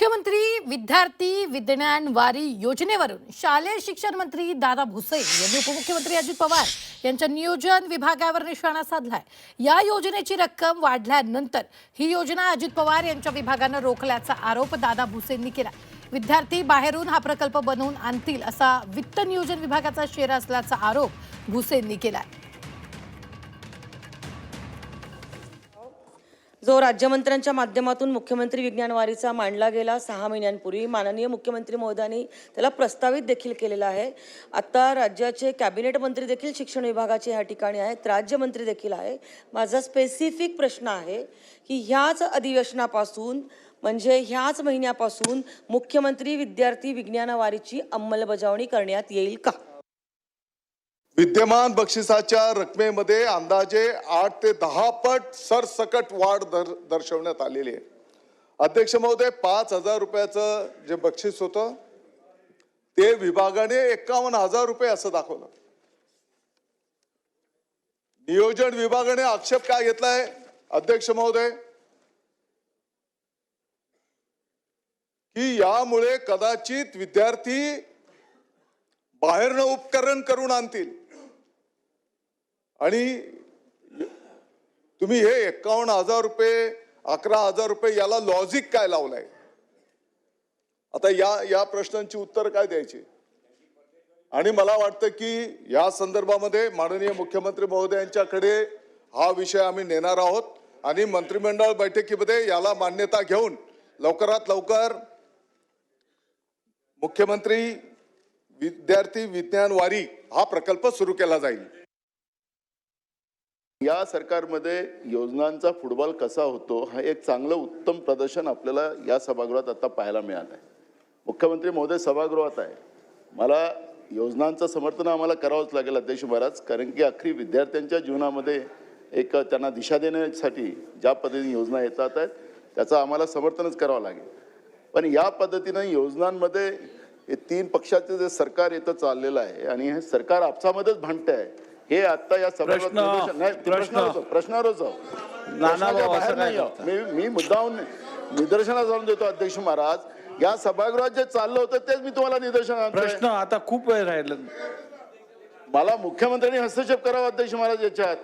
मुख्यमंत्री विद्यार्थी विज्ञान वारी योजनेवरून शालेय शिक्षण मंत्री दादा भुसे यांनी उपमुख्यमंत्री अजित पवार यांच्या नियोजन विभागावर निशाणा साधलाय। या योजनेची रक्कम वाढल्यानंतर ही योजना अजित पवार यांच्या विभागाने रोखल्याचा आरोप दादा भुसेंनी केला। विद्यार्थी बाहेरून हा प्रकल्प बनवून आणतील असा वित्त नियोजन विभागाचा शेरा असल्याचा आरोप भुसेंनी केला। जो राज्यमंत्र्यांच्या माध्यमातून मुख्यमंत्री विज्ञान वारीचा मांडला गेला 6 महिन्यांपूर्वी माननीय मुख्यमंत्री महोदयांनी त्याला प्रस्तावित देखील केलेला आहे। आता राज्याचे कॅबिनेट मंत्री देखील शिक्षण विभागाचे या ठिकाणी आहेत, राज्यमंत्री देखील आहे। माझा स्पेसिफिक प्रश्न आहे की ह्याच अधिवेशनापासून म्हणजे ह्याच महिन्यापासून मुख्यमंत्री विद्यार्थी विज्ञान वारीची अंमलबजावणी करण्यात येईल का? विद्यमान बक्षिसाच्या रकमेमध्ये अंदाजे 8 ते 10 पट सरसकट वाढ दर्शवण्यात आलेली आहे। अध्यक्ष महोदय, 5,000 रुपयाचं जे बक्षीस होतं ते विभागाने 51,000 रुपये असं दाखवलं। नियोजन विभागाने आक्षेप काय घेतलाय अध्यक्ष महोदय की यामुळे कदाचित विद्यार्थी बाहेरनं उपकरण करून आणतील आणि तुम्ही हे 51,000 रुपये 11,000 रुपये याला लॉजिक काय लावलाय? आता या प्रश्नांची उत्तर काय द्यायची? आणि मला वाटतं की या संदर्भामध्ये माननीय मुख्यमंत्री महोदयांच्याकडे हा विषय आम्ही नेणार आहोत आणि मंत्रिमंडळ बैठकीमध्ये याला मान्यता घेऊन लवकरात लवकर मुख्यमंत्री विद्यार्थी विज्ञान वारी हा प्रकल्प सुरू केला जाईल। या सरकारमध्ये योजनांचा फुटबॉल कसा होतो हा एक चांगलं उत्तम प्रदर्शन आपल्याला या सभागृहात आता पाहायला मिळालं आहे। मुख्यमंत्री महोदय सभागृहात आहे, मला योजनांचं समर्थन आम्हाला करावंच लागेल अध्यक्ष महाराज, कारण की अखेरी विद्यार्थ्यांच्या जीवनामध्ये एक त्यांना दिशा देण्यासाठी ज्या पद्धतीने योजना येतात आहेत त्याचं आम्हाला समर्थनच करावं लागेल। पण या पद्धतीनं योजनांमध्ये हे 3 पक्षाचे जे सरकार इथं चाललेलं आहे आणि हे सरकार आपसामध्येच भांडत आहे, हे आता या प्रश्नावरच मी मुद्दाहून निदर्शनास आणून देतो अध्यक्ष महाराज। या सभागृहात जे चाललं होतं तेच मी तुम्हाला निदर्शनास प्रश्न आता खूप वेळ राहिला, मला मुख्यमंत्र्यांनी हस्तक्षेप करावा अध्यक्ष महाराज याच्यात।